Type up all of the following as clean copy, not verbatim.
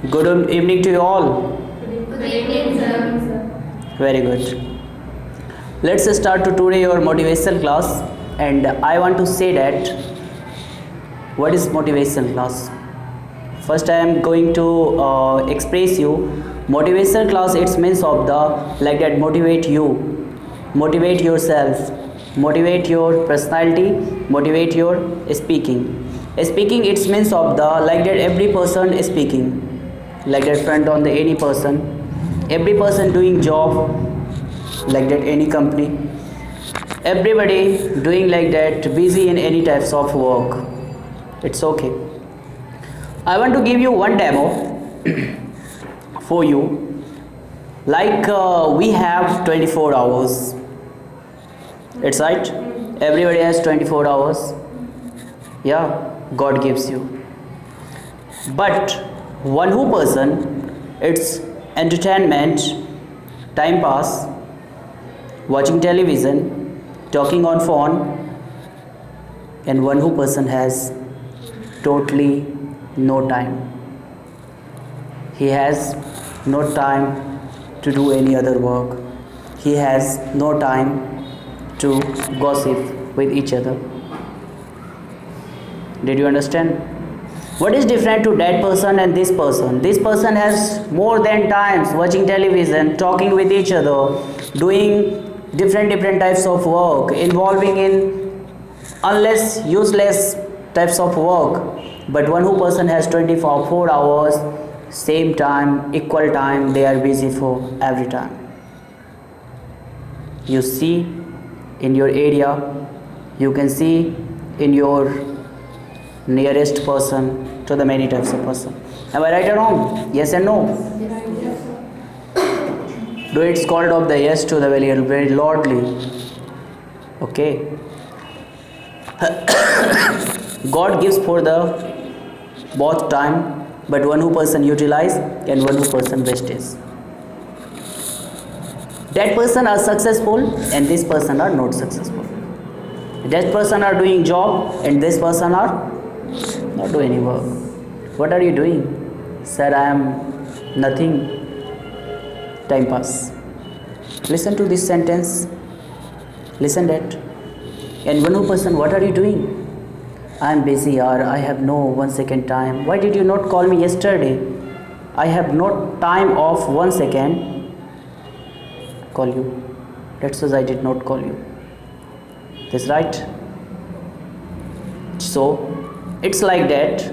Good evening to you all. Good evening, sir. Very good. Let's start to today your motivational class, and I want to say that what is motivational class. First, I am going to express you motivational class. It means of the like that motivate you, motivate yourself, motivate your personality, motivate your speaking. Speaking it means of the like that every person is speaking, like that front on the any person, every person doing job, like that any company, everybody doing like that busy in any types of work. It's okay. I want to give you one demo for you. Like we have 24 hours. It's right. Everybody has 24 hours. Yeah, God gives you. But one who person, it's entertainment, time pass, watching television, talking on phone, and one who person has totally no time. He has no time to do any other work. He has no time to gossip with each other. Did you understand? What is different to that person and this person? This person has more than times watching television, talking with each other, doing different types of work, involving in unless useless types of work. But one who person has 24 hours, same time, equal time, they are busy for every time. You see in your area, you can see in your nearest person to the many types of person. Am I right or wrong? Yes and no? Do it's called of the yes to the very lordly. Okay. God gives for the both time, but one who person utilize and one who person wastage. That person are successful and this person are not successful. That person are doing job and this person are not doing any work. What are you doing? Sir, I am nothing. Time pass. Listen to this sentence. Listen that. And one who person, what are you doing? I am busy, or I have no 1 second time. Why did you not call me yesterday? I have no time of 1 second. Call you. That's why I did not call you. That's right. So it's like that.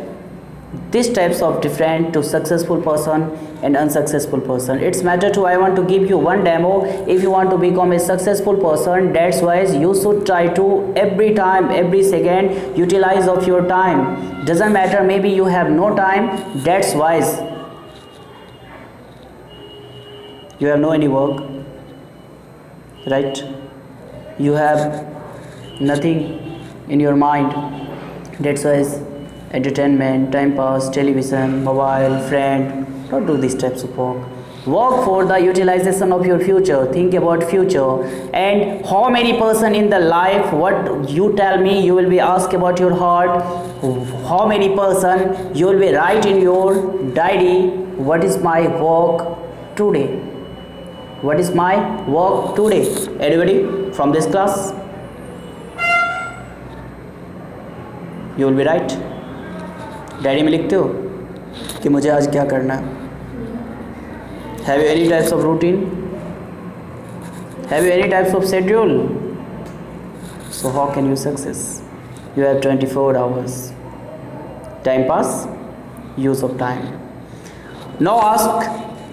These types of different to successful person and unsuccessful person. It's matter to I want to give you one demo. If you want to become a successful person, that's why you should try to every time, every second utilize of your time. Doesn't matter, maybe you have no time, that's wise. You have no any work, right? You have nothing in your mind, that's why entertainment, time pass, television, mobile, friend. Don't do these types of work. Work for the utilization of your future. Think about future. And how many person in the life, what you tell me, you will be asked about your heart. How many person you will be write in your diary, what is my work today? What is my work today? Anybody from this class? You will be right. Diary में लिखते हो कि मुझे आज क्या करना है? Have you any types of routine? Have you any types of schedule? So how can you success? You have 24 hours. Time pass, use of time. Now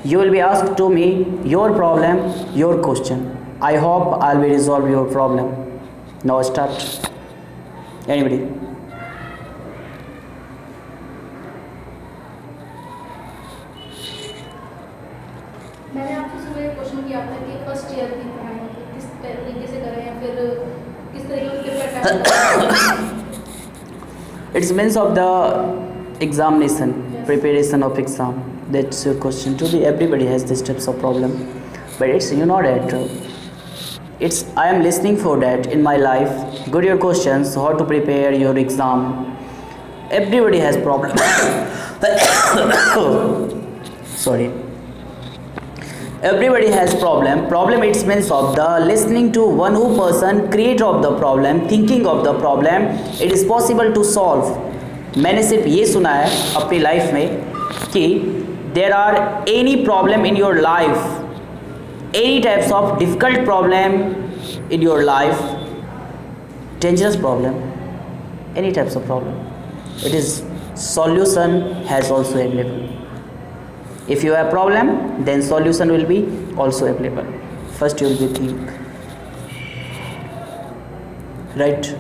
you will be asked to me your problem, your question. I hope I will resolve your problem. Now start. Anybody? मैंने आपसे सुबह एक question किया था कि first year की पढ़ाई किस तरीके से करें या फिर किस तरीके से prepare It's means of the examination, preparation of exam. That's your question to be. Everybody has this types of problem, but it's you know that it's I am listening for that in my life. Good your questions, how to prepare your exam. Everybody has problem. sorry, everybody has problem it means of the listening to one who person creator of the problem, thinking of the problem, it is possible to solve. मैंने सिर्फ ये सुना है अपनी life में कि there are any problem in your life, any types of difficult problem in your life, dangerous problem, any types of problem, it is solution has also available. If you have problem, then solution will be also available. First you will be think, right?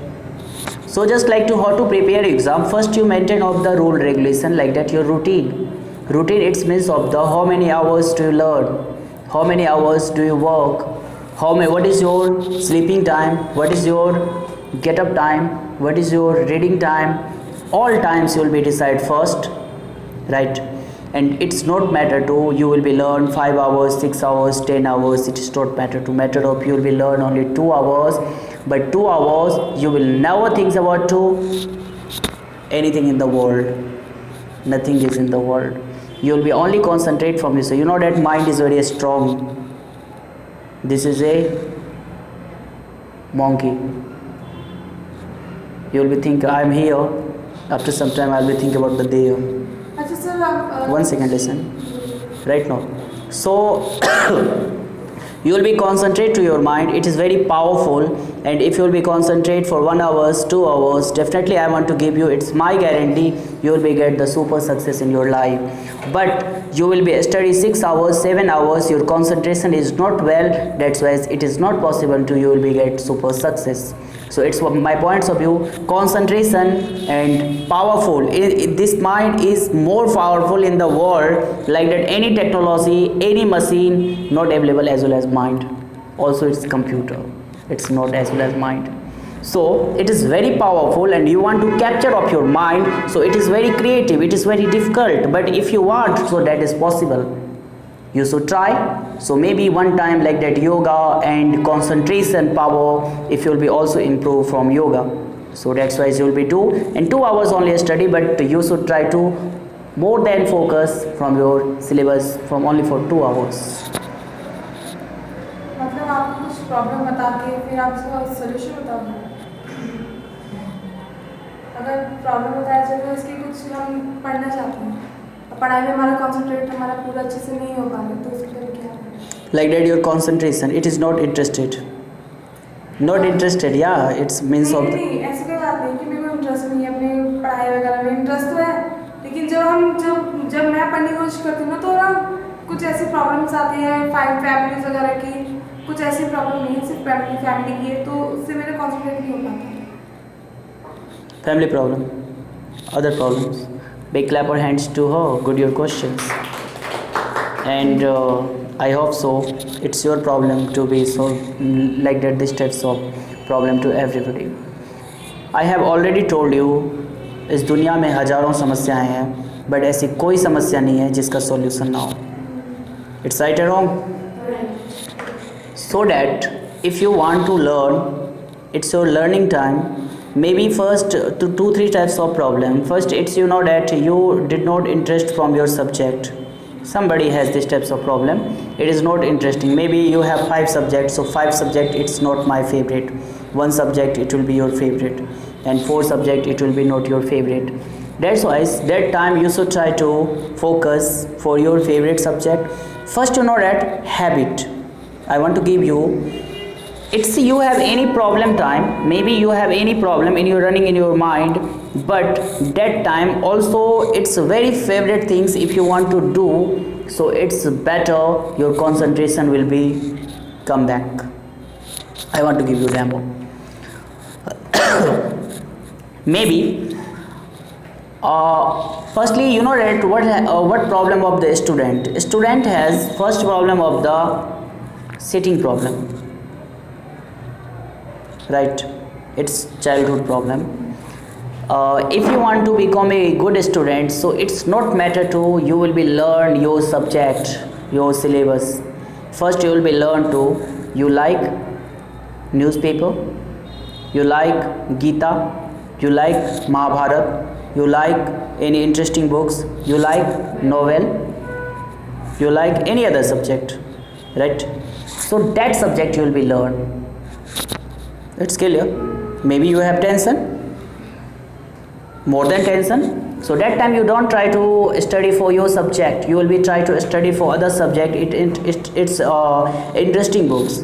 So just like to how to prepare exam, first you maintain of the rule regulation like that your routine. Routine it means of the how many hours do you learn, how many hours do you work, what is your sleeping time, what is your get up time, what is your reading time, all times you will be decide first, right? And it's not matter to you will be learn 5 hours, 6 hours, 10 hours, it is not matter to matter of you will be learn only 2 hours, but 2 hours you will never think about to anything in the world, nothing is in the world, you will be only concentrate from this. So you know that mind is very strong. This is a monkey, you will be think I am here, after some time I will be think about the day. अच्छा sir आप 1 second, listen right now. So you will be concentrate to your mind, it is very powerful, and if you will be concentrate for 1 hours, 2 hours, definitely I want to give you, it's my guarantee you will be get the super success in your life. But you will be study 6 hours, 7 hours, your concentration is not well, that's why it is not possible to you will be get super success. So it's my points of view, concentration and powerful. This mind is more powerful in the world, like that any technology, any machine not available as well as mind. Also it's computer, it's not as well as mind. So it is very powerful and you want to capture of your mind, so it is very creative, it is very difficult, but if you want, so that is possible. You should try. So maybe one time like that yoga and concentration power, if you will be also improve from yoga, so that's why you will be do in 2 hours only study, but you should try to more than focus from your syllabus from only for 2 hours. मतलब आप कुछ problem बता के फिर आप उसका solution बताओगे। अगर प्रॉब्लम बताया जाए तो इसकी कुछ हम पढ़ना चाहते हैं, पढ़ाई में हमारा कंसंट्रेट हमारा पूरा अच्छे से नहीं हो पा रहा, तो उसके लिए क्या है? Like that your concentration, it is not interested, not interested, yeah, it's means of नहीं ऐसी कोई बात नहीं कि मेरे को इंटरेस्ट नहीं है अपने पढ़ाई वगैरह में, इंटरेस्ट तो है, लेकिन जब मैं पढ़ने की कोशिश करती हूँ ना, तो ना कुछ ऐसी प्रॉब्लम्स आती हैं फैमिलीज वगैरह की, कुछ ऐसी प्रॉब्लम नहीं है सिर्फ फैमिली की है, तो उससे मेरा कॉन्सेंट्रेट नहीं हो पाता। family problem, other problems. Big clap our hands to her. Good your questions. And I hope so. It's your problem to be so like that. This types of problem to everybody. I have already told you, इस दुनिया में हजारों समस्याएं हैं, but ऐसी कोई समस्या नहीं है जिसका solution ना हो. It's right or wrong? So that if you want to learn, it's your learning time. Maybe first 2-3 types of problem. First it's you know that you did not interest from your subject. Somebody has this types of problem, it is not interesting. Maybe you have 5 subjects, so 5 subject it's not my favorite, 1 subject it will be your favorite, and 4 subject it will be not your favorite. That's why that time you should try to focus for your favorite subject. First you know that habit I want to give you, it's you have any problem time, maybe you have any problem in your running in your mind, but that time also it's very favorite things if you want to do, so it's better your concentration will be come back. I want to give you demo. Maybe firstly you know that what problem of the student has, first problem of the sitting problem, right? It's childhood problem. If you want to become a good student, so it's not matter to you will be learn your subject, your syllabus. First you will be learn to you like newspaper, you like Gita, you like Mahabharat, you like any interesting books, you like novel, You like any other subject, right? So that subject you will be learn. It's clear. Maybe you have tension, more than tension. So that time you don't try to study for your subject. You will be try to study for other subject. It's interesting books.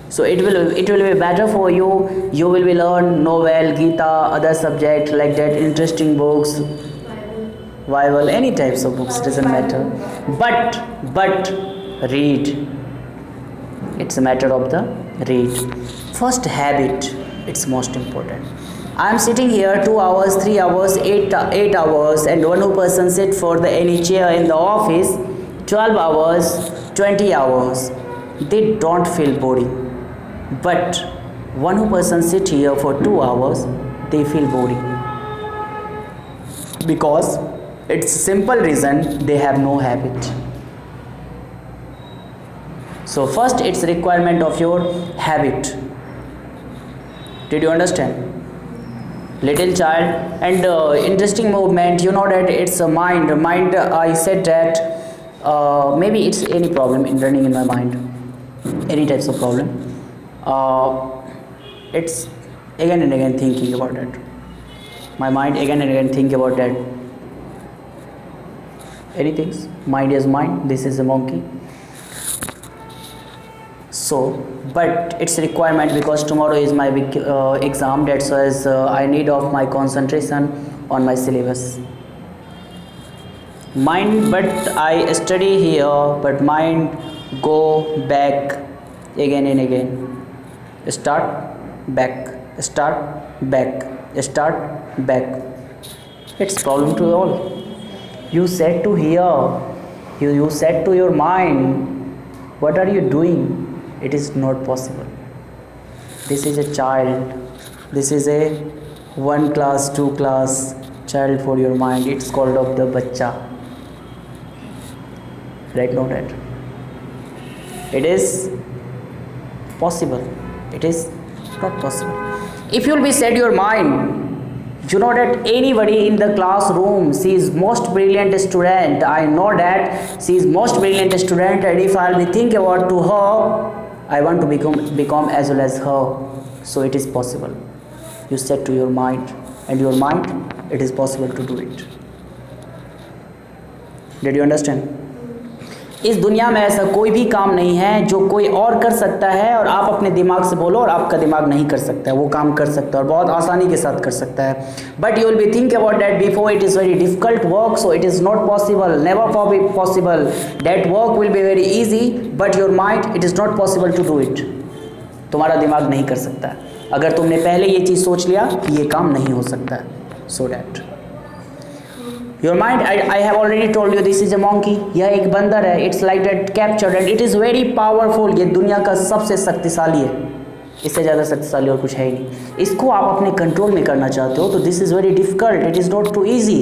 So it will be better for you. You will be learn novel, Gita, other subject like that, interesting books, Bible, any types of books, doesn't matter. But read. It's a matter of the read. First habit, it's most important. I am sitting here 2 hours, 3 hours, 8 hours, and one person sit for the any chair in the office 12 hours, 20 hours. They don't feel boring. But one person sit here for 2 hours, they feel boring. Because it's simple reason, they have no habit. So first it's requirement of your habit. Did you understand? Little child and interesting movement, you know that it's a mind. I said that maybe it's any problem in running in my mind, any types of problem. It's again and again thinking about that. My mind again and again think about that. Anything, mind is mind. This is a monkey. So, but it's a requirement because tomorrow is my big exam. That's why I need of my concentration on my syllabus. Mind, but I study here, but mind go back again and again. Start back, start back, start back. It's problem to all. You said to hear, you said to your mind, what are you doing? It is not possible. This is a child. This is a 1 class, 2 class child for your mind. It's called of the bacha. Right, not that. It is possible. It is not possible. If you will be set your mind, you know that anybody in the classroom, she is most brilliant student. I know that she is most brilliant student, and if I will be think about to her, I want to become as well as her. So it is possible. You set to your mind, and your mind, it is possible to do it. Did you understand? इस दुनिया में ऐसा कोई भी काम नहीं है जो कोई और कर सकता है और आप अपने दिमाग से बोलो और आपका दिमाग नहीं कर सकता है. वो काम कर सकता है और बहुत आसानी के साथ कर सकता है. But you will be think about that before. It is very difficult work, so it is not possible, never possible. That work will be very easy, but your mind, it is not possible to do it. तुम्हारा दिमाग नहीं कर सकता है. अगर तुमने पहले ये चीज़ सोच लिया कि ये काम नहीं हो सकता है. So that your mind, I have already told you, this is a monkey. यह एक बंदर है. It's like that captured and it is very powerful. ये दुनिया का सबसे शक्तिशाली है. इससे ज़्यादा शक्तिशाली और कुछ है ही नहीं. इसको आप अपने कंट्रोल में करना चाहते हो तो this is very difficult. It is not too easy.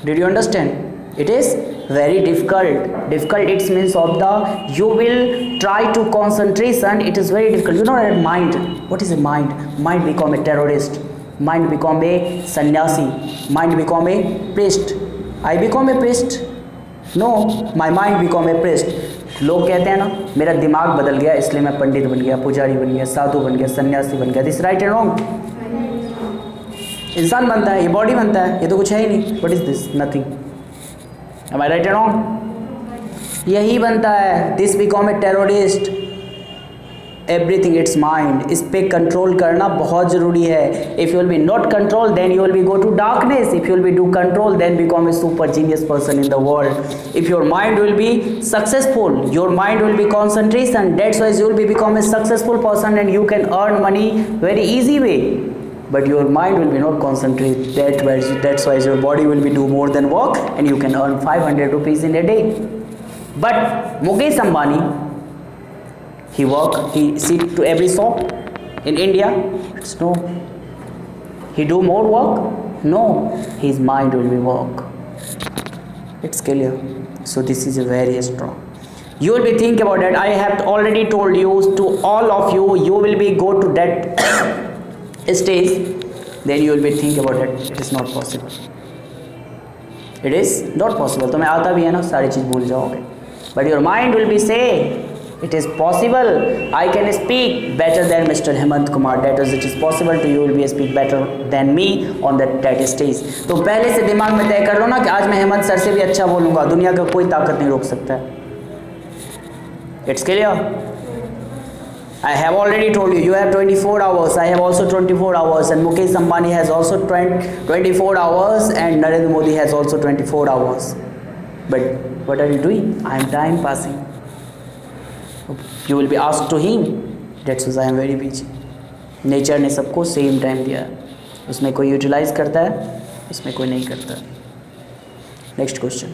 Did you understand? It is very difficult. Difficult, it means of the, you will try to concentration. It is very difficult. You know that mind. What is a mind? Mind become a terrorist. Mind become a sannyasi. Mind become a priest. I become a priest? No, my mind become a priest. लोग कहते हैं ना, मेरा दिमाग बदल गया इसलिए मैं पंडित बन गया, पुजारी बन गया, साधु बन गया, सन्यासी बन गया. This right and wrong. इंसान बनता है, ये बॉडी बनता है, ये तो कुछ है ही नहीं. What is this? Nothing. Am I right and wrong? यही बनता है. This become a terrorist. Everything it's mind. इस पे कंट्रोल करना बहुत ज़रूरी है. If you will be not control then you will be go to darkness. If you will be do control then become a super genius person in the world. If your mind will be successful, your mind will be concentration, that's wise you will be become a successful person and you can earn money very easy way. But your mind will be not concentrate. That's why your body will be do more than work and you can earn 500 rupees in a day. But Mukesh Ambani, he sit to every shop in India. It's no. He do more work? No. His mind will be work. It's clear. So this is very strong. You will be think about that. I have already told you to all of you. You will be go to that stage, then you will be think about it. It is not possible. It is not possible. तुम्हें आता भी है ना, सारी चीज़ भूल जाओगे, but your mind will be say it is possible, I can speak better than mister Hemant Kumar, that is it is possible to you will be speak better than me on that stage. तो पहले से दिमाग में तय कर लो ना कि आज मैं हेमंत सर से भी अच्छा बोलूँगा, दुनिया का कोई ताकत नहीं रोक सकता है। It's clear? I have already told you, you have 24 hours, I have also 24 hours, and Mukesh Ambani has also 24 hours, and Narendra Modi has also 24 hours. But what are you doing? I am time passing. You will be asked to him, that's why I am very busy. Nature ने सबको same time दिया है, उसमें कोई utilise करता है, उसमें कोई नहीं करता है। Next question.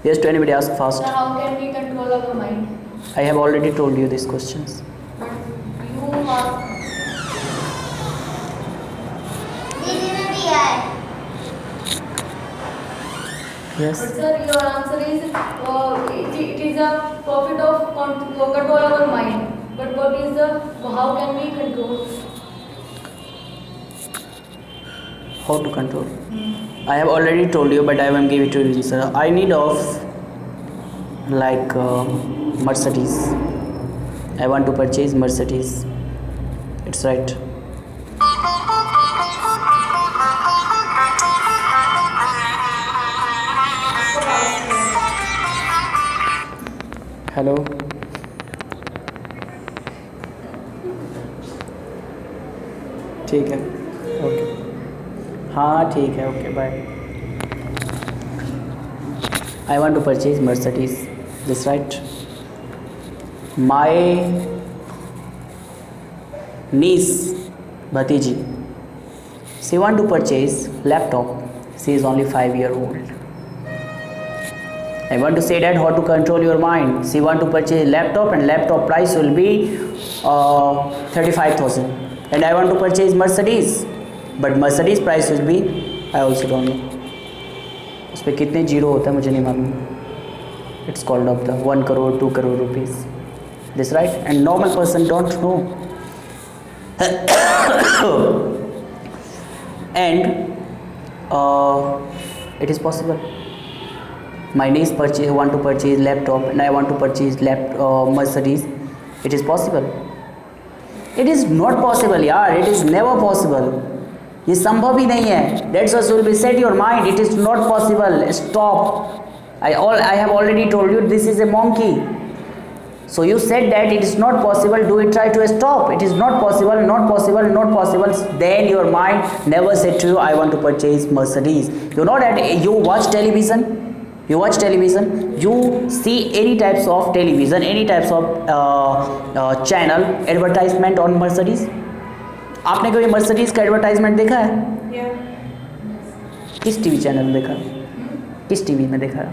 Yes, to anybody ask fast. So how can we control our mind? I have already told you these questions. But you are. Yes. But sir, your answer is it is a profit of control our mind. But what is the how can we control? How to control? I have already told you, but I will give it to you, sir. I need of like Mercedes. I want to purchase Mercedes. It's right. Hello. ठीक है, okay, हाँ ठीक है, okay bye. I want to purchase Mercedes, this right. My niece भतीजी, she want to purchase laptop, she is only 5 years old. I want to say that how to control your mind. She want to purchase laptop and laptop price will be 35,000. And I want to purchase Mercedes, but Mercedes price will be, I also don't know. उस पर कितने zero होता है मुझे नहीं मालूम. It's called up the 1 crore 2 crore rupees. This right? And normal person don't know. And it is possible. My niece want to purchase laptop and I want to purchase Mercedes. It is possible. It is not possible यार. It is never possible. ये संभव ही नहीं है. That's what will be set your mind. It is not possible. Stop. I have already told you this is a monkey. So you said that it is not possible. Do it. Try to stop. It is not possible. Not possible. Not possible. Then your mind never said to you, I want to purchase Mercedes. You know that you watch television. You watch television, you see any types of television, any types of channel advertisement on Mercedes. आपने कभी Mercedes का advertisement देखा है? किस TV channel में देखा है? किस टीवी में देखा है?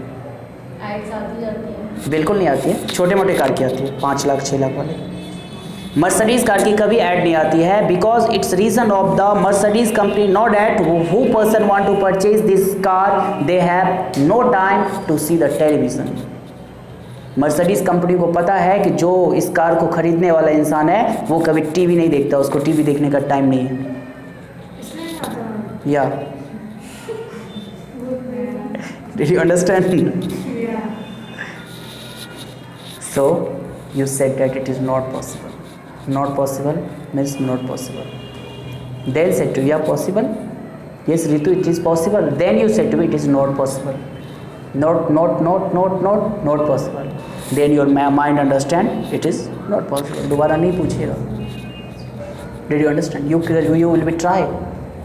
एड्स आती जाती है? बिल्कुल नहीं आती है. छोटे मोटे कार की आती है, 5 लाख 6 लाख वाले. मर्सिडीज कार की कभी ऐड नहीं आती है, because it's reason of the Mercedes company no that who person want to purchase this car they have no time to see the television. Mercedes company को पता है कि जो इस कार को खरीदने वाला इंसान है वो कभी टीवी नहीं देखता, उसको टीवी देखने का टाइम नहीं है. या did you understand? So you said that it is not possible. Not possible means not possible. Then said to you, yeah, possible. Yes, Ritu, it is possible. Then you said to me, it is not possible. Not possible. Then your mind understand it is not possible. दोबारा नहीं पूछिएगा. Did you understand? You will be try,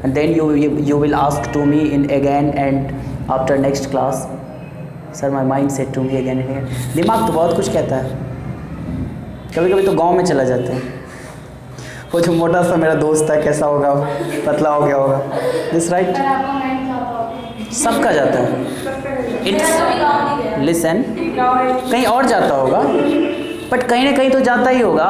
and then you will ask to me in again and after next class. Sir, my mind said to me again and again. दिमाग तो बहुत कुछ कहता है. कभी कभी तो गांव में चला जाते हैं. वो जो मोटा सा मेरा दोस्त था कैसा होगा, पतला हो गया होगा. This right? सबका जाता है. इट्स लिसन, कहीं और जाता होगा, बट कहीं ना कहीं तो जाता ही होगा.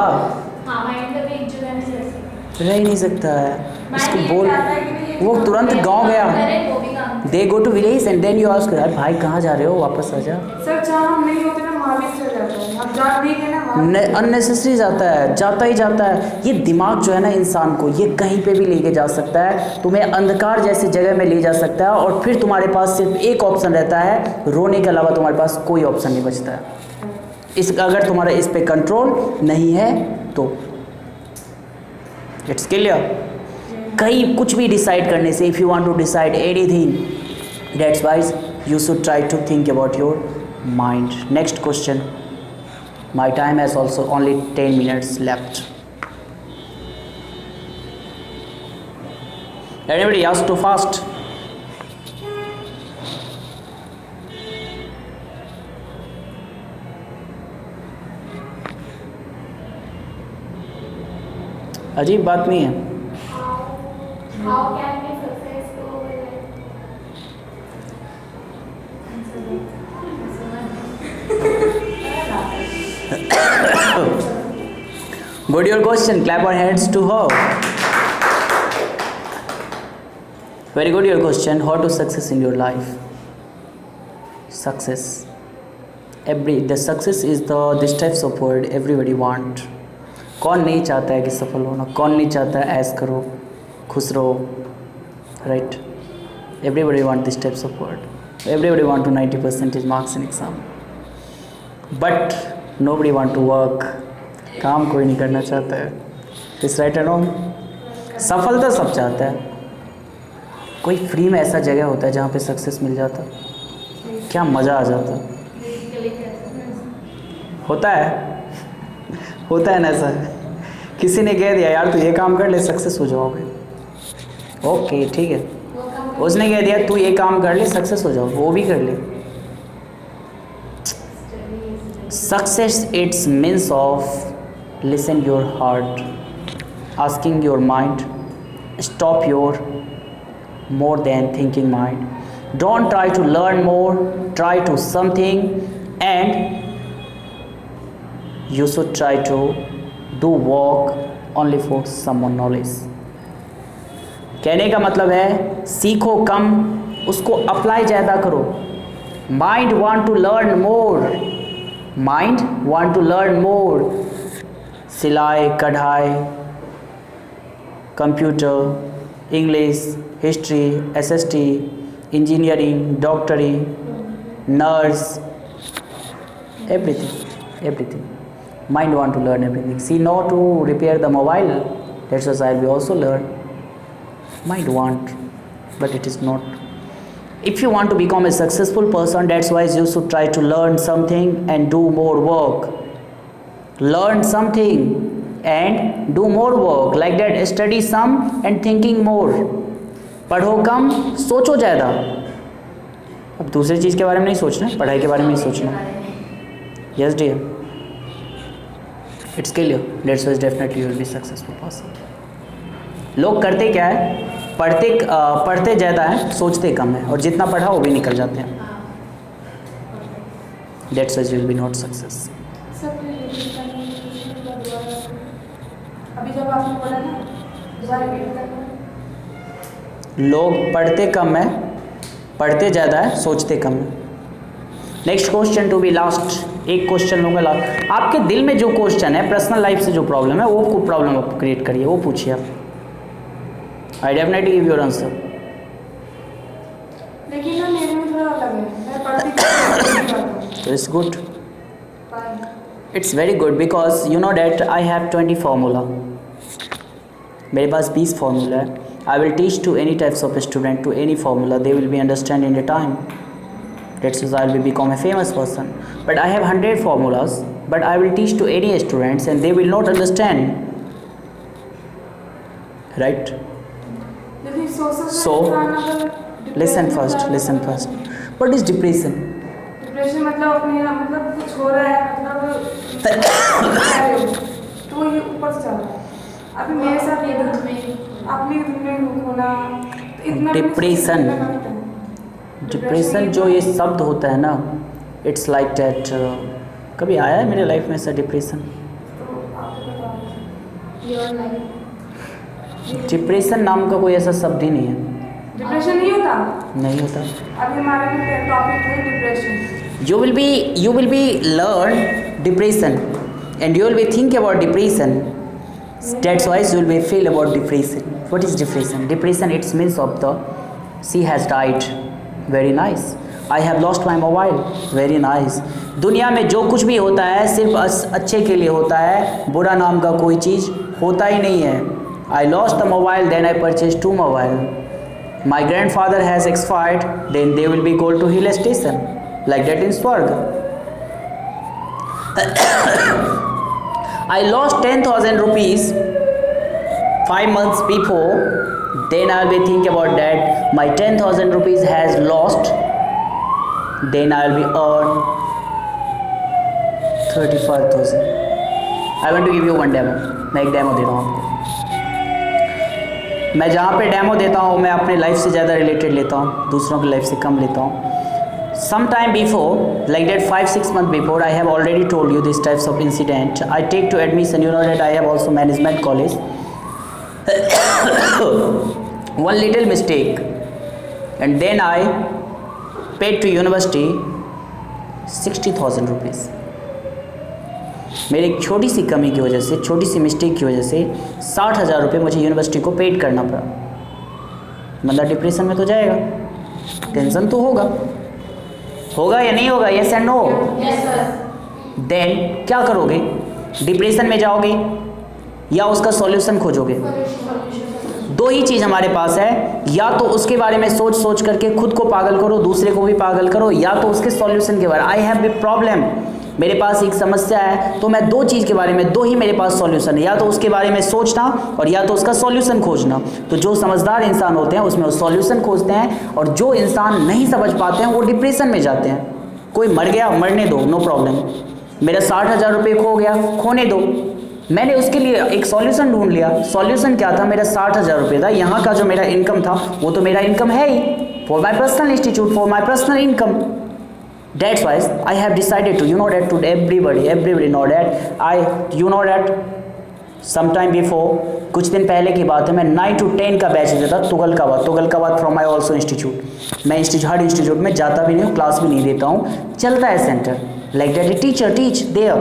रह ही नहीं सकता है। इसको Mind ये बोल, चाहता है कि नहीं, ये वो काम तुरंत करें, गाँव गया, वो भी काम they go to village and then you ask यार भाई कहाँ जा रहे हो, वापस आ जा। सर जहाँ हम नहीं होते ना वहाँ भी चल जाता है, हम जा नहीं गए ना वहाँ अननेसेसरी जाता है, जाता ही जाता है। ये दिमाग जो है ना इंसान को, ये कहीं पे भी लेके जा सकता है, तुम्हें अंधकार जैसी जगह में ले जा सकता है, और फिर तुम्हारे पास सिर्फ एक ऑप्शन रहता है, रोने के अलावा तुम्हारे पास कोई ऑप्शन नहीं बचता है। अगर तुम्हारा इस पे कंट्रोल नहीं है तो इट्स क्लियर। कहीं कुछ भी डिसाइड करने से, if you want to decide anything, that's wise you should try to think about your mind. Next question. My time has also only 10 minutes left. Anybody ask too fast? अजीब बात नहीं है। How can we success Good your question. Clap our hands to her. Very good your question. How to success in your life? Success. The success is this types of word everybody want. कौन नहीं चाहता है कि सफल होना, कौन नहीं चाहता है ऐश करो, खुश रहो, right? Everybody want this types of word. Everybody want to 90% marks in exam. But nobody want to work. काम कोई नहीं करना चाहता है। इस राइट एंड रॉन्ग? सफलता सब चाहता है। कोई फ्री में ऐसा जगह होता है जहाँ पे सक्सेस मिल जाता, क्या मज़ा आ जाता। होता है ना ऐसा। किसी ने कह दिया यार तू ये काम कर ले सक्सेस हो जाओगे, ओके ठीक है। उसने कह दिया तू ये काम कर ले सक्सेस हो जाओ, वो भी कर ले। Success it's means of listen your heart, asking your mind, stop your more than thinking mind, don't try to learn more, try to something, and you should try to do work only for someone knowledge। कहने का मतलब है सीखो कम, उसको apply ज़्यादा करो। Mind want to learn more, mind want to learn more. सिलाई कढ़ाई, computer, English, history, SST, engineering, डॉक्टरी, nurse, everything. Mind want to learn everything. See, know to repair the mobile, that's why we also learn. Mind want, but it is not. If you want to become a successful person, that's why you should try to learn something and do more work. Learn something and do more work, like that study some and thinking more। पढ़ो कम, सोचो ज़्यादा। अब दूसरी चीज़ के बारे में नहीं सोचना, पढ़ाई के बारे में नहीं सोचना। Yes dear, it's clear, that's wise definitely you will be successful person. लोग करते क्या है, पढ़ते ज़्यादा है, सोचते कम है, और जितना पढ़ा वो भी निकल जाते हैं। That's wise you will be not success. अभी जब आपने बोला ना दोबारा रिपीट करना। लोग पढ़ते कम है, पढ़ते ज़्यादा है, सोचते कम है। Next question to be last, एक क्वेश्चन होगा लास्ट। आपके दिल में जो क्वेश्चन है, पर्सनल लाइफ से जो प्रॉब्लम है, वो प्रॉब्लम आप क्रिएट करिए, वो पूछिए आप। I definitely give your answer. लेकिन ना मेरे में थोड़ा अलग है, मैं पढ़ती तो it's good, it's very good, because you know that I have 20 formula. मेरे पास 20 फार्मूला है। I will teach to any types of student to any formula, they will be understand in the time. That's why I will become a famous person. But I have 100 formulas, but I will teach to any students and they will not understand. Right? So, listen first. What is depression? Depression मतलब अपने मतलब कुछ हो रहा है, मतलब तो ये ऊपर से चल रहा है। अभी मेरे साथ ये अपनी दुनिया में होना इतना डिप्रेशन जो ये शब्द होता है ना, इट्स लाइक डैट। कभी आया है मेरे लाइफ में ऐसा डिप्रेशन? डिप्रेशन नाम का कोई ऐसा शब्द ही नहीं है। डिप्रेशन नहीं होता। नहीं होता। अभी हमारे में टॉपिक है depression. You will be learn depression and you will be think about depression. That's why you will be feel about depression. What is depression? Depression it means of the she has died. Very nice. I have lost my mobile. Very nice. दुनिया में जो कुछ भी होता है सिर्फ अच्छे के लिए होता है, बुरा नाम का कोई चीज़ होता ही नहीं है। I lost the mobile, then I purchased 2 mobile. My grandfather has expired, then they will be go to hill station. Like that in Swarg. I lost 10,000 rupees 5 months before. Then I will be think about that. My 10,000 rupees has lost. Then I will be earn 35,000. I want to give you one demo. मैं एक demo दे रहा हूँ आपको। मैं जहाँ पे demo देता हूँ मैं अपने लाइफ से ज़्यादा रिलेटेड लेता हूँ, दूसरों की लाइफ से कम लेता हूँ। Some time before, like that 5-6 months before, I have already told you these types of incident. I take to admission, you know that I have also management college. One little mistake, and then I paid to university 60,000 rupees. मेरी एक छोटी सी कमी की वजह से, छोटी सी mistake की वजह से 60,000 रुपये मुझे यूनिवर्सिटी को पेड करना पड़ा। मतलब डिप्रेशन में तो जाएगा, टेंशन तो होगा या नहीं होगा? Yes and no? Yes sir. Then क्या करोगे? डिप्रेशन में जाओगे या उसका सॉल्यूशन खोजोगे? दो ही चीज़ हमारे पास है, या तो उसके बारे में सोच करके खुद को पागल करो, दूसरे को भी पागल करो, या तो उसके सॉल्यूशन के बारे में। आई हैव ए प्रॉब्लम, मेरे पास एक समस्या है, तो मैं दो चीज़ के बारे में, दो ही मेरे पास सॉल्यूशन है, या तो उसके बारे में सोचना और या तो उसका सॉल्यूशन खोजना। तो जो समझदार इंसान होते हैं उसमें वो सॉल्यूशन खोजते हैं, और जो इंसान नहीं समझ पाते हैं वो डिप्रेशन में जाते हैं। कोई मर गया, मरने दो, नो प्रॉब्लम। मेरा 60,000 रुपये खो गया, खोने दो। मैंने उसके लिए एक सॉल्यूशन ढूंढ लिया। सॉल्यूशन क्या था? मेरा 60,000 रुपये था। यहाँ का जो मेरा इनकम था वो तो मेरा इनकम है ही, for my personal institute, for my personal income. That's why I have decided to, you know that, to everybody know that you know that sometime before, कुछ दिन पहले की बात है, मैं 9 to 10 का बैच देता था Tughlakabad from my also institute. मैं हर इंस्टीट्यूट में जाता भी नहीं हूँ, क्लास भी नहीं देता हूँ, चलता है centre. Like that teacher teach there,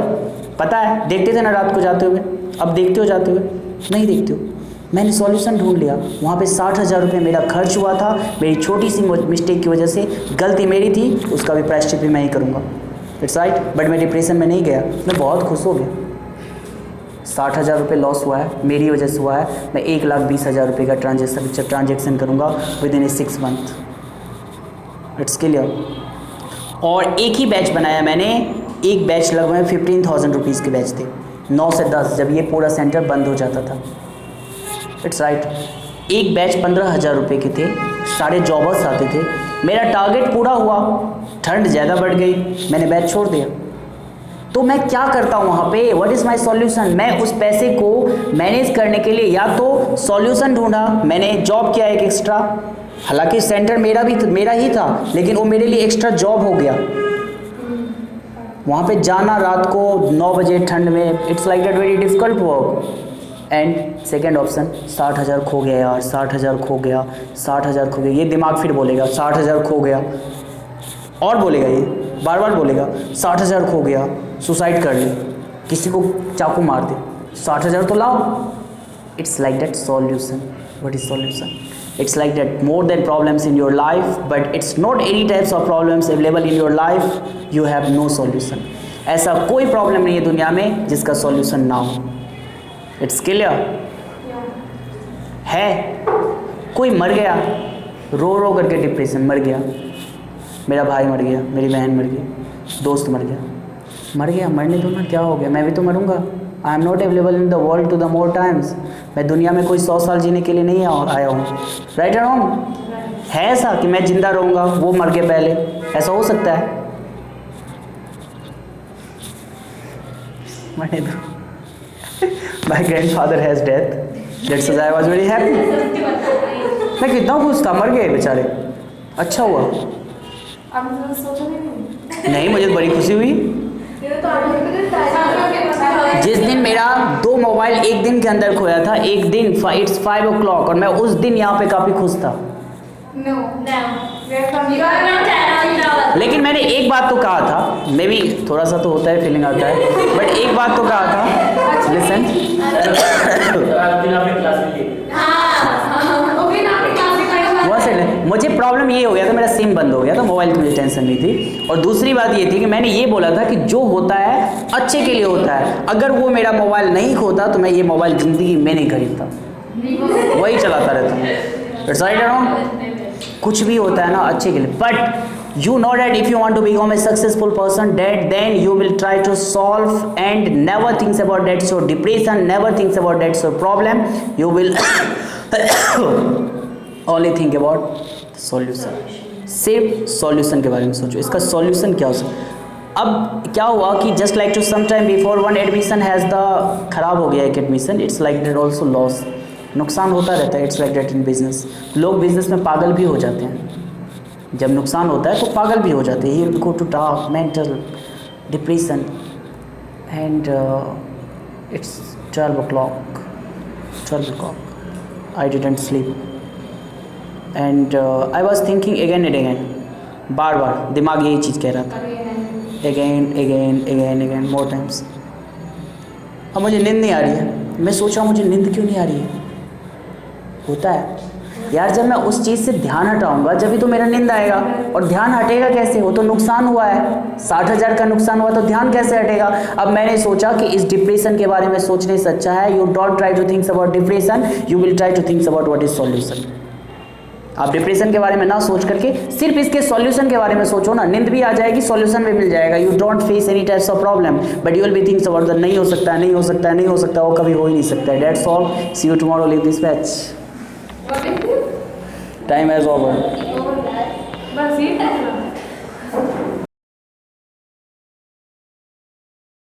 पता है, देखते थे ना रात को जाते हुए। अब देखते हो जाते हुए? नहीं देखते हो। मैंने सॉल्यूशन ढूंढ लिया। वहाँ पे 60,000 रुपये मेरा खर्च हुआ था, मेरी छोटी सी मिस्टेक की वजह से। गलती मेरी थी, उसका भी प्रायश्चित भी मैं ही करूँगा। It's right. बट मैं डिप्रेशन में नहीं गया, मैं बहुत खुश हो गया। 60,000 रुपये लॉस हुआ है, मेरी वजह से हुआ है। मैं 1,20,000 रुपये का ट्रांजेक्शन करूँगा with in 6 month. It's clear. और एक ही बैच बनाया मैंने, एक बैच लगभग 15,000 रुपीज़ के बैच थे, 9 से 10, जब ये पूरा सेंटर बंद हो जाता था। It's right. एक बैच 15,000 रुपये के थे, सारे जॉबर्स आते थे। मेरा टारगेट पूरा हुआ, ठंड ज़्यादा बढ़ गई, मैंने बैच छोड़ दिया। तो मैं क्या करता हूँ वहाँ पे? What is my solution? मैं उस पैसे को मैनेज करने के लिए या तो सॉल्यूशन ढूंढा, मैंने जॉब किया एक एक्स्ट्रा, हालांकि सेंटर मेरा ही था, लेकिन वो मेरे लिए एक्स्ट्रा जॉब हो गया। वहाँ पे जाना रात को 9 बजे ठंड में, it's like that very difficult work. And second option, 60,000 खो गया यार, 60,000 खो गया, 60,000 खो गया। ये दिमाग फिर बोलेगा 60,000 खो गया, और बोलेगा, ये बार बार बोलेगा 60,000 खो गया, सुसाइड कर ले, किसी को चाकू मार दे, 60,000 तो लाओ। It's like that solution. What is solution? It's like that, more than problems in your life, but it's not any types of problems available in your life, you have no solution. ऐसा कोई problem नहीं है दुनिया में जिसका solution ना हो। It's clear है। कोई मर गया, रो करके डिप्रेशन, मर गया, मेरा भाई मर गया, मेरी बहन मर गई, दोस्त मर गया, मरने दो ना, क्या हो गया, मैं भी तो मरूंगा। I am not available in the world to the more times. मैं दुनिया में कोई 100 साल जीने के लिए नहीं आया हूँ। राइट और रॉन्ग? है ऐसा कि मैं जिंदा रहूँगा, वो मर के पहले? ऐसा हो सकता है? मरने दो। माई grandfather has death, that's why I was very happy. मैं कितना खुश था, मर गए बेचारे, अच्छा हुआ। अब सोचा नहीं। नहीं, मुझे बड़ी खुशी हुई। जिस दिन मेरा 2 मोबाइल एक दिन के अंदर खोया था, एक दिन इट्स 5 o'clock, और मैं उस दिन यहाँ पे काफ़ी खुश था। No. We are from लेकिन मैंने एक बात तो कहा था, मे बी थोड़ा सा तो होता है, फीलिंग आता है, बट एक बात तो कहा था, लिसन। मुझे प्रॉब्लम ये हो गया था, मेरा सिम बंद हो गया था, मोबाइल की मुझे टेंशन नहीं थी। और दूसरी बात ये थी कि मैंने ये बोला था कि जो होता है अच्छे के लिए होता है। अगर वो मेरा मोबाइल नहीं खोता तो मैं ये मोबाइल ज़िंदगी में नहीं खरीदता, वही चलाता रहता। इट्स राइट अराउंड, कुछ भी होता है ना अच्छे के लिए। But you know that if you want to become a successful person, that then you will try to solve and never thinks about that's your depression, never thinks about that's your problem. You will only think about solution. सिर्फ solution के बारे में सोचो, इसका solution क्या हो सकता। अब क्या हुआ कि just like to some time before one admission has the खराब हो गया एक admission, it's like that also loss, नुकसान होता रहता है। It's like that in business, लोग बिजनेस में पागल भी हो जाते हैं। जब नुकसान होता है तो पागल भी हो जाते हैं, he will go to dark mental depression and it's 12 o'clock I didn't sleep and I was thinking again and again, बार बार दिमाग यही चीज़ कह रहा था, अगेन मोर टाइम्स। अब मुझे नींद नहीं आ रही है, मैं सोच रहा हूँ मुझे नींद क्यों नहीं आ रही है। होता है यार, जब मैं उस चीज़ से ध्यान हटाऊंगा जब भी तो मेरा नींद आएगा, और ध्यान हटेगा कैसे, वो तो नुकसान हुआ है, 60,000 का नुकसान हुआ तो ध्यान कैसे हटेगा। अब मैंने सोचा कि इस डिप्रेशन के बारे में सोचने से अच्छा है you don't try to thinks about depression, you will try to thinks about what is solution. आप डिप्रेशन के बारे में ना सोच करके सिर्फ इसके सॉल्यूशन के बारे में सोचो ना, नींद भी आ जाएगी, सॉल्यूशन भी मिल जाएगा। You don't face any types of problem but you will B thinks about the नहीं हो सकता, नहीं हो सकता, नहीं हो सकता, वो कभी हो ही नहीं सकता। That's all, see you tomorrow, leave this match, time has over. बस ये